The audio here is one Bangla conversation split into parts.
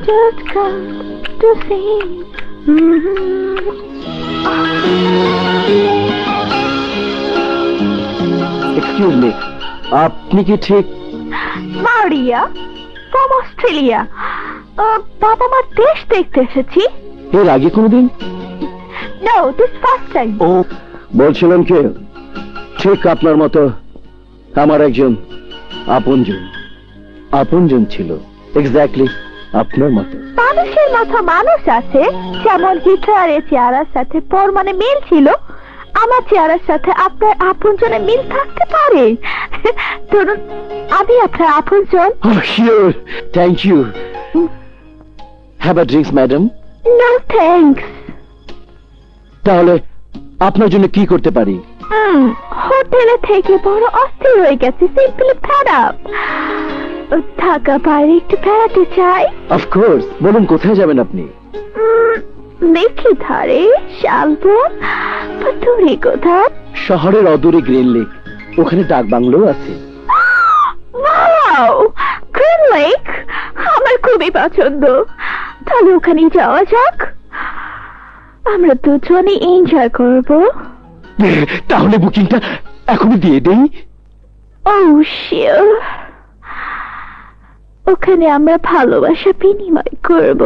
just come to see. Excuse me, আপনি কি ঠিক? Maria from Australia. বাবা মার দেশ দেখতে এসেছি। এর আগে কোনোদিন? No, this first time. ও, বলছিলাম কি, ঠিক আপনার মতো আমার একজন আপনজন ছিল, এক্স্যাক্টলি আপনার মতো। মানুষের মতো মানুষ আছে, যেমন হিটলারের চেহারার সাথে মানে মিল ছিল, আমার চেহারার সাথে আপনার আপনজনের মিল থাকতে পারে। ধরুন আমি আপনার আপনজন। Sure, thank you. Have a drinks madam? No thanks. তাহলে আপনার জন্য কি করতে পারি? হোটেলে থেকে বড় অস্থির হয়ে গেছে, সিম্পলি ফেড আপ। ঢাকা বাইরে একটু বেড়াতে চাই। অফকোর্স, বলুন কোথায় যাবেন আপনি? দেখি ধারে শালবন, দূরে কোথাও। শহরের অদূরে গ্রিন লেক, ওখানে ডাক বাংলো আছে। ওয়াও, গ্রিন লেক আমার খুবই পছন্দ। তাহলে ওখানে যাওয়া যাক, আমরা দুজনে এনজয় করব। তাহলে বুকিংটা এখনই দিয়ে দেই? ও শিওর। ওখানে আমরা ভালোবাসা বিনিময় করব।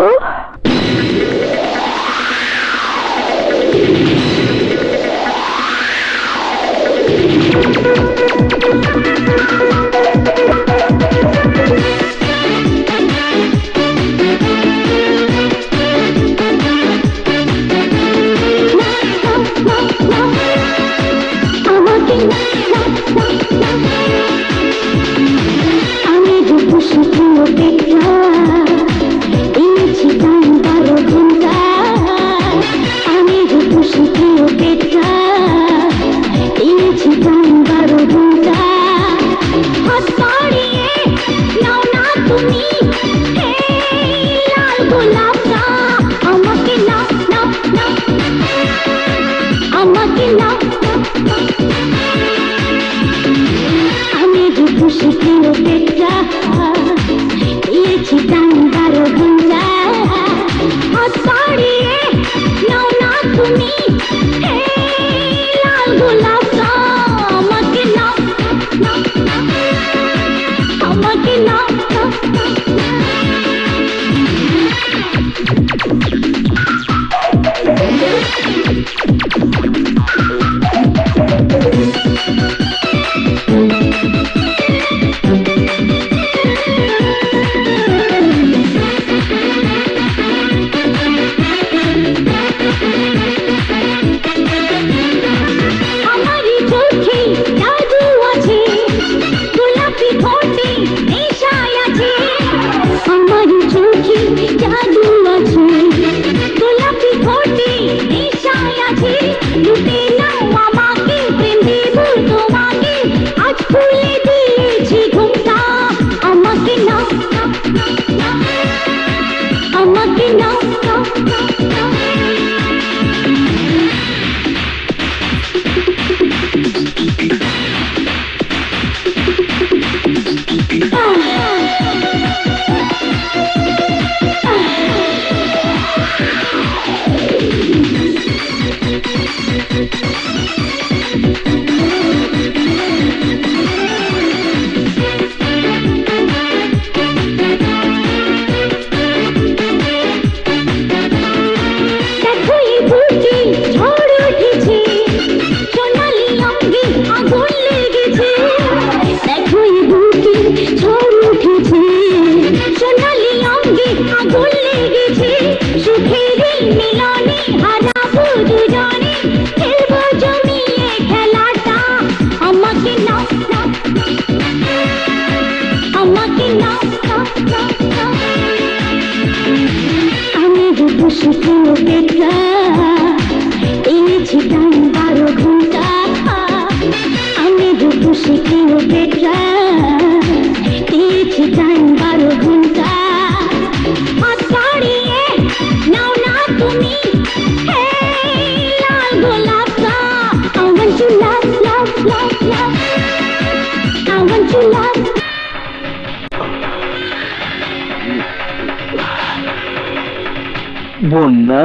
বন্যা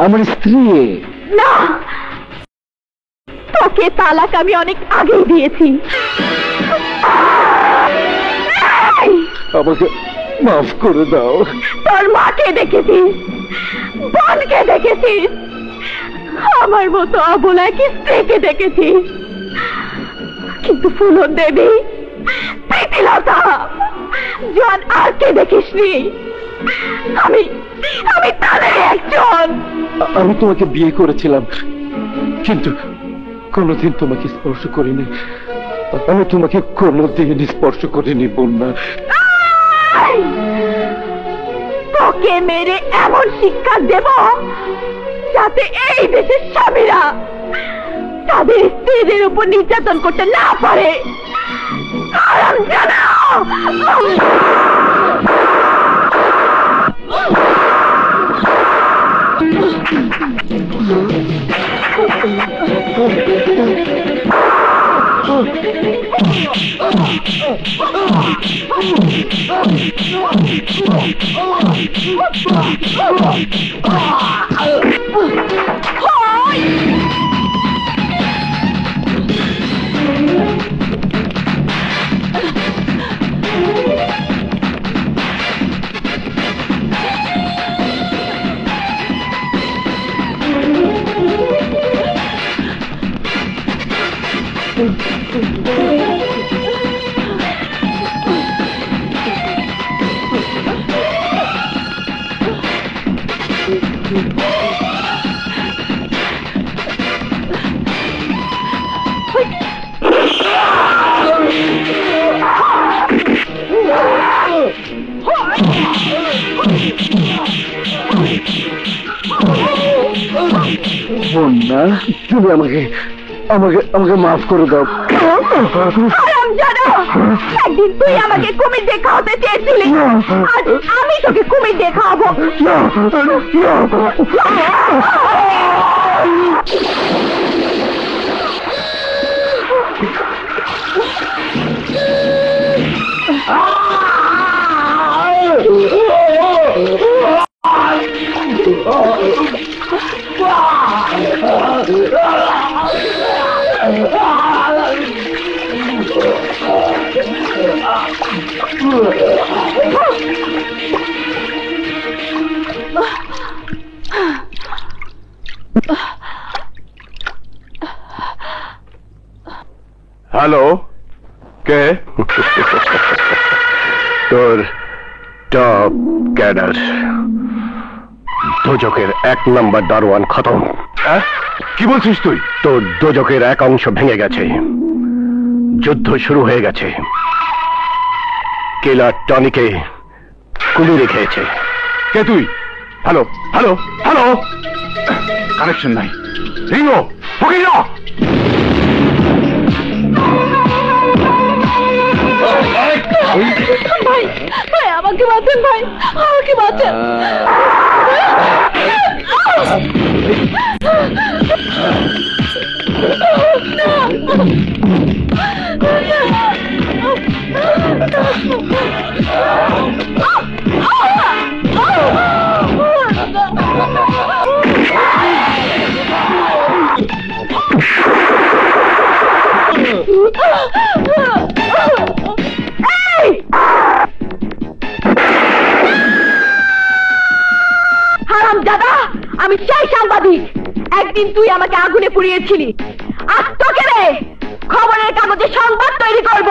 আমার স্ত্রী। না, তোকে তালাক আমি অনেক আগেই দিয়েছি। এই! আমাকে মাফ করে দাও। তোর মাকে দেখেছিস, বোনকে দেখেছিস, আমার মতো অবলাকে স্ত্রীকে দেখেছিস, কিন্তু ফুলন দেবী, প্রীতিলতা, জন আর কে দেখিসনি? আমি আমি তাদের একজন। আমি তোমাকে বিয়ে করেছিলাম, কিন্তু কোনোদিন তোমাকে স্পর্শ করিনি। আমি তোমাকে কোনোদিন স্পর্শ করিনি বন্যা। এই! তোকে মেরে এমন শিক্ষা দেব যাতে এই দেশের স্বামীরা তাদের স্ত্রীদের উপর নির্যাতন করতে না পারে। হারামজাদা! বন্যা, তুমি আমাকে আমাকে আমাকে মাফ করে দাও। হারামজাদা! একদিন তুই আমাকে কুমির দিয়ে খাওয়াতে চেয়েছিলি, আজ আমি তোকে কুমির দিয়ে খাওয়াবো। হ্যালো, কে? তোর টপ ক্যাডার, দোজকের 1 নম্বর দারোয়ান খতম। কি বলছিস তুই? তোর দোজকের এক অংশ ভেঙে গেছে, যুদ্ধ শুরু হয়ে গেছে। কিলার টনিকে কুমিরে খেয়েছে। কে তুই? হ্যালো হ্যালো হ্যালো, কানেকশন নাই। রিঙ্গো ফকির, ভাই, ভাই আমাকে বাঁচান, ভাই আমাকে বাঁচান। হারামজাদা, আমি সেই সাংবাদিক, একদিন তুই আমাকে আগুনে পুড়িয়েছিলি, আজ তোকে রে খবরের কাগজে সংবাদ তৈরি করব।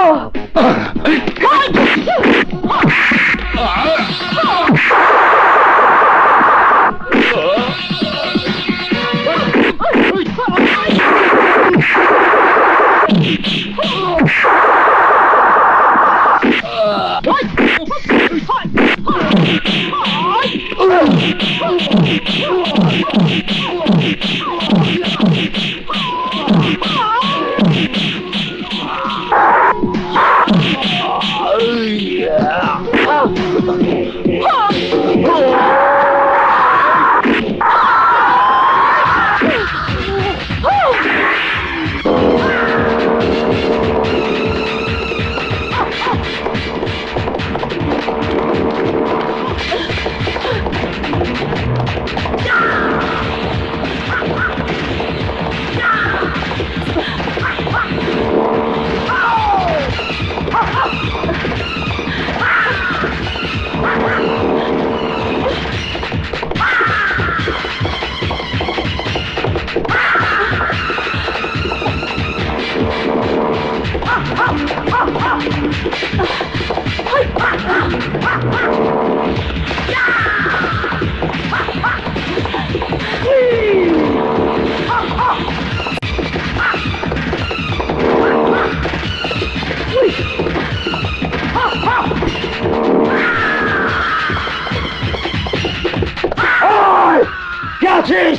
কে আছিস?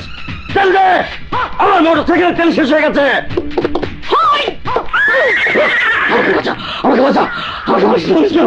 তেল দে, আমার মোটরসাইকেলের তেল শেষ হয়ে গেছে। আমাকে বাঁচা, আমাকে বাঁচা, আমাকে বাঁচা।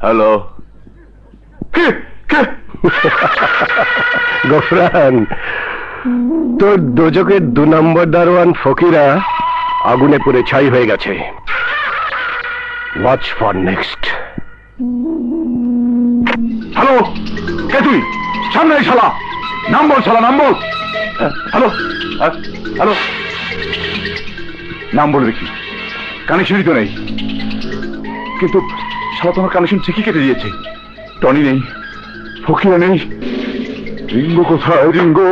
হ্যালো, গফরান, তোর দোজকের 2 নম্বর দারোয়ান ফকিরা আগুনে পুড়ে ছাই হয়ে গেছে। Watch for next. হ্যালো, কে তুই? সামনে আয় শালা, নাম বল শালা, নাম বল। হ্যালো হ্যালো, নাম বল দেখি। কানেকশনই তো নেই, কিন্তু শালা তোমার কানেকশন ঠিকই কেটে দিয়েছে। টনি নেই, ফকিরা নেই, রিঙ্গো কোথায়? রিঙ্গো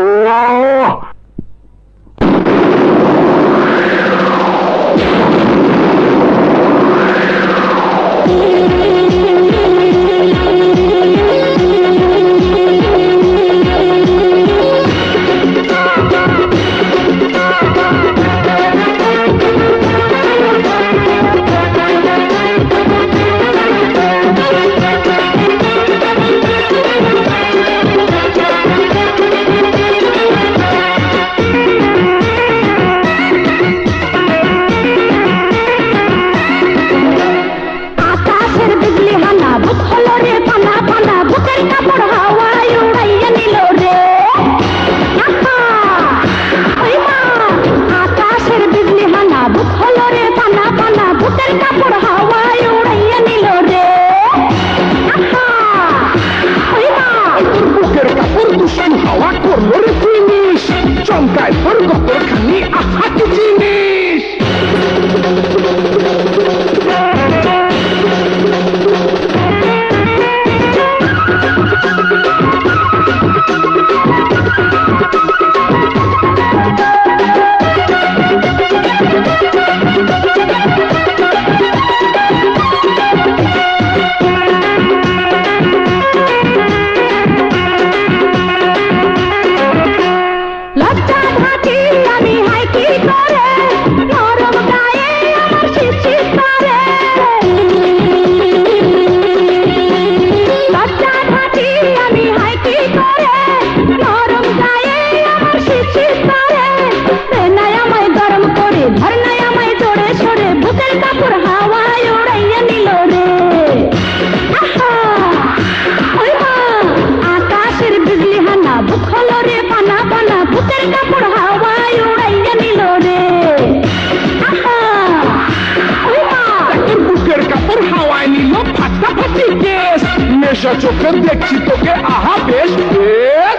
চোখে দেখছি তোকে, আহা বেশ বেশ।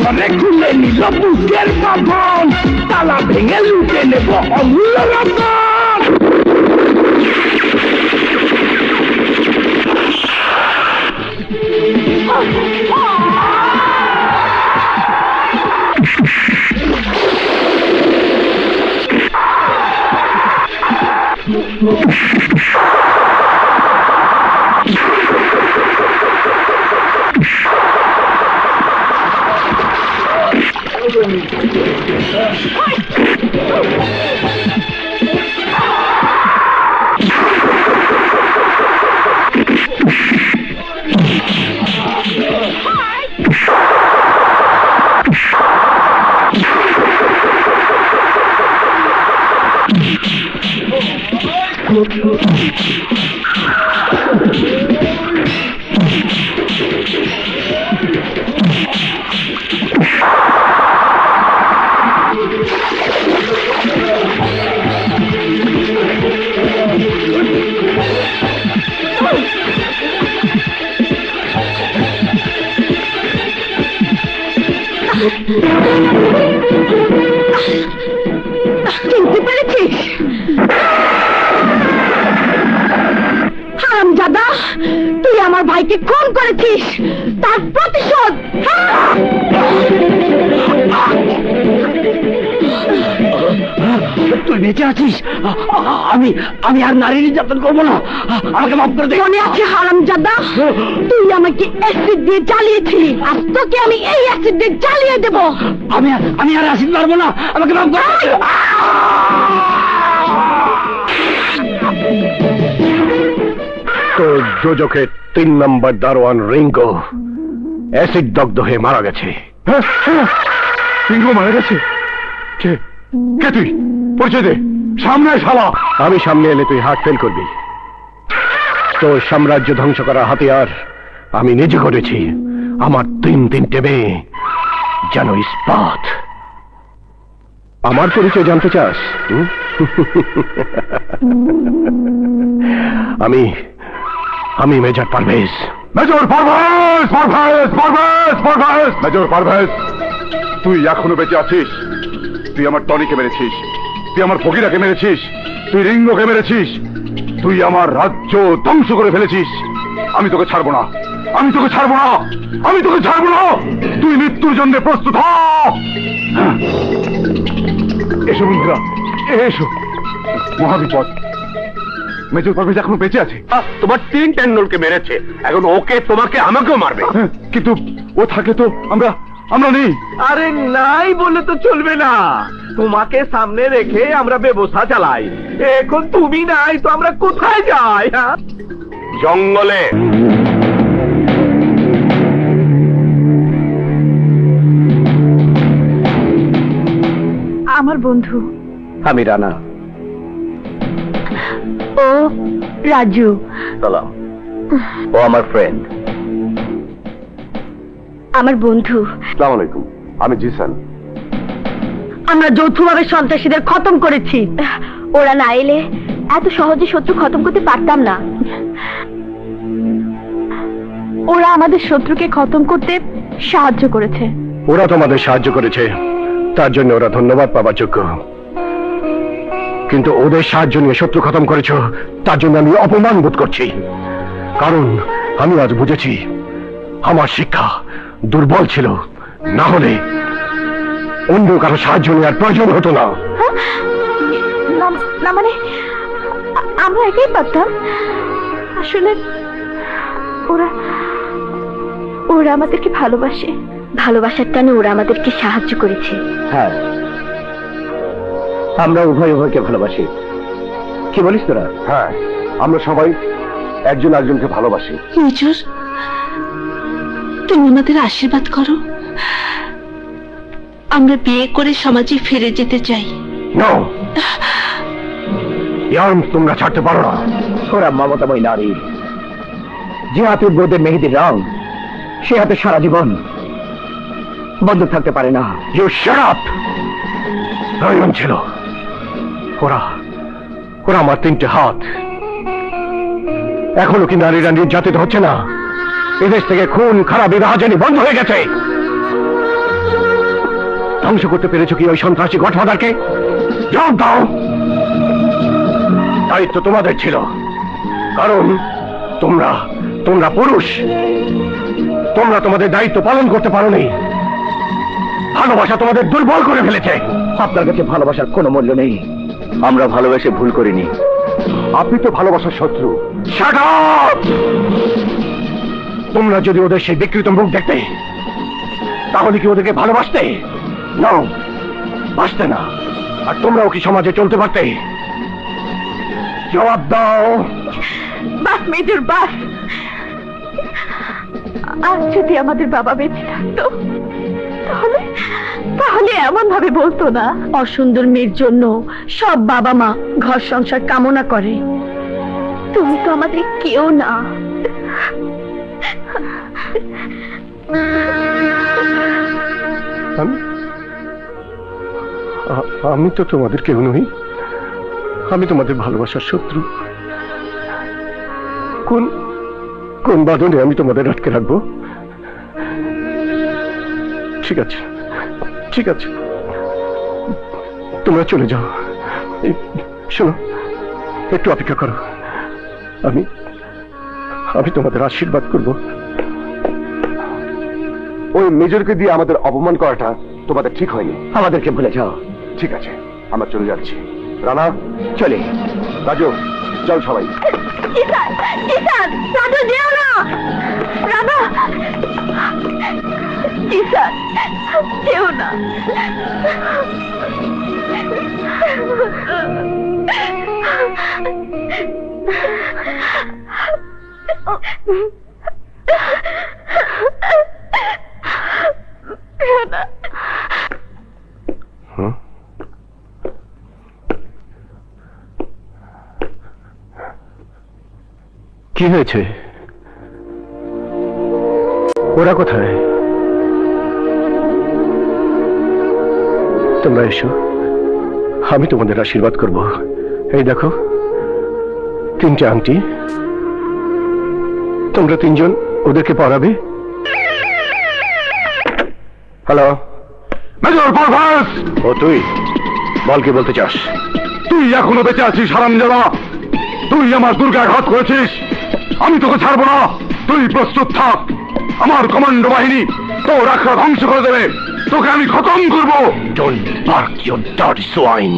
ঝড়ে খুলে নিল বুকের বাঁধন, তালা ভেঙে লুটে নেব অমূল্য রতন। চিনতে পেরেছিস? হারামজাদা, তুই আমার ভাইকে খুন করেছিস, তার প্রতিশোধ। তুই বেঁচে আছিস? আমি আমি আর নারী নির্যাতন করবো না, আমাকে মাফ করে দে। মনে আছে হারামজাদা, তুই আমাকে অ্যাসিড দিয়ে জ্বালিয়েছিলি, আজ তোকে আমি এই অ্যাসিড দিয়ে জ্বালিয়ে দেব। আমি আর আসিতে পারবো না, আমাকে মাফ করে দে। তো যোজকের 3 নম্বর দারোয়ান রিঙ্গো অ্যাসিড দগ্ধ হয়ে মারা গেছে। রিঙ্গো মারা গেছে? কে কে তুই? পরিচয় দে, সামনে শালা। আমি সামনে এলে তুই হার্ট ফেল করবি। তোর সাম্রাজ্য ধ্বংস করা হাতিয়ার আমি নিজে করেছি। আমার 3 মেয়ে যেন ইস্পাত। আমার পরিচয় জানতে চাস? আমি major Parvez. Major Parvez, Parvez, Parvez, Parvez, major Parvez. তুই এখনো বেঁচে আছিস। তুই আমার টনিকে মেরেছিস, তুই আমার ফকিরাকে মেরেছিস, তুই রিঙ্গোকে মেরেছিস, তুই আমার রাজ্য ধ্বংস করে ফেলেছিস। আমি তোকে ছাড়বো না, আমি তোকে ছাড়বো না, আমি তোকে ছাড়বো না। তুই মৃত্যুর জন্য প্রস্তুত হ। এসো বন্ধুরা, এসো। মহাবিপদ, মেজর পারভেজ এখনো বেঁচে আছে। তোমার 3 টেন্ডুলকে মেরেছে, এখন ওকে, তোমাকে, আমাকেও মারবে। কিন্তু ও থাকে তো আমরা নেই। আরে নাই বলে তো চলবে না, তোমাকে সামনে রেখে আমরা ব্যবসা চালাই। এখন তুমি নাই তো আমরা কোথায় যাই? জঙ্গলে। আমার বন্ধু। আমি রানা। ও রাজু। সালাম। ও আমার ফ্রেন্ড। আমার বন্ধু। আসসালামু আলাইকুম, আমি জিসান। আমরা যৌথভাবে সন্ত্রাসীদের খতম করেছি। ওরা না এলে এত সহজে শত্রু খতম করতে পারতাম না। ওরা আমাদের শত্রুকে খতম করতে সাহায্য করেছে। ওরা তোমাদের সাহায্য করেছে, তার জন্য ওরা ধন্যবাদ পাবার যোগ্য। কিন্তু ওদের সাহায্য নিয়ে শত্রু খতম করেছো, তার জন্য আমি অপমান বোধ করছি। কারণ আমি আজ বুঝেছি আমার শিক্ষা দুর্বল ছিল, না হলে অন্য কারো সাহায্য নেওয়ার প্রয়োজন হতো না। না মানে আমরা একাই পারতাম। আসলে ওরা ওরা আমাদেরকে ভালোবাসে, ভালোবাসার টানে ওরা আমাদেরকে সাহায্য করেছে। হ্যাঁ, আমরা উভয়কে ভালোবাসি। কি বলিস তোরা? হ্যাঁ, আমরা সবাই একজন একজনকে ভালোবাসি। মেজর, তুমি আমাদের আশীর্বাদ করো। আমরা বিয়ে করে সমাজে ফিরে যেতে চাই। তোমরা ছাড়তে পারো না। ওরা মমতাময়ী নারী, যে হাতে ব্রোদের মেহেদির রং, সে হাতে সারা জীবন বন্ধ থাকতে পারে না। You shut up. প্রয়োজন ছিল। ওরা আমার 3টে হাত। এখনো কি নারীরা নির্যাতিত হচ্ছে না? এদেশ থেকে খুন, খারাপ, রাহাজানি বন্ধ হয়ে গেছে। ধ্বংস করতে পেরেছো কি ওই সন্ত্রাসী গডফাদারকে? জবাব দাও। দায়িত্ব তোমাদের ছিল, কারণ তোমরা পুরুষ। তোমরা তোমাদের দায়িত্ব পালন করতে পারোনি। ভালোবাসা তোমাদের দুর্বল করে ফেলেছে। আপনার কাছে ভালোবাসার কোনো মূল্য নেই। আমরা ভালোবেসে ভুল করিনি। আপনি তো ভালোবাসার শত্রু। Shut up! তোমরা যদি ওদের সেই বিকৃত মুখ দেখতে, তাহলে কি ওদেরকে ভালোবাসতে? নাও, বাসতে না। আর তোমরাও কি সমাজে চলতে পারতে? জবাব দাও। বাস মেজর বাস। আজ যদি আমাদের বাবা বেঁচে থাকতো, তাহলে তাহলে এমন ভাবে বলতো না। অসুন্দর মেয়ের জন্য সব বাবা মা ঘর সংসার কামনা করে। তুমি তো আমাদের কেউ না। আমি তো তোমাদের কেউ নই। আমি তোমাদের ভালোবাসার শত্রু। কোন কোন বাঁধনে আমি তোমাদের আটকে রাখবো? ঠিক আছে, ঠিক আছে, তোমরা চলে যাও। শোনো, একটু অপেক্ষা করো। আমি আমি তোমাদের আশীর্বাদ করব। ওই মেজরকে দিয়ে আমাদের অপমান করাটা তোমাদের ঠিক হয়নি। আমাদেরকে ভুলে যাও। ঠিক আছে, আমরা চলে যাচ্ছি। রানা, চলে। রাজু, চল সবাই। ঈশান, ঈশান, রাজু যেও না। রানা, ঈশান, যেও না। রানা, কি হয়েছে? ওরা কোথায়? তোমরা এসো, আমি তোমাদের আশীর্বাদ করব। এই দেখো, 3টে আংটি। তোমরা 3জন ওদেরকে পরাবে। Hello, major Parvez. ও তুই? বল, কি বলতে চাস? তুই এখনো বেঁচে আছিস হারামজাদা। তুই আমার দুর্গাঘাত করেছিস। আমি তোকে ছাড়বো না। তুই প্রস্তুত থাক। আমার কমান্ডো বাহিনী তোর আখড়া ধ্বংস করে দেবে। তোকে আমি খতম করবো। Don't bark your dirty swine.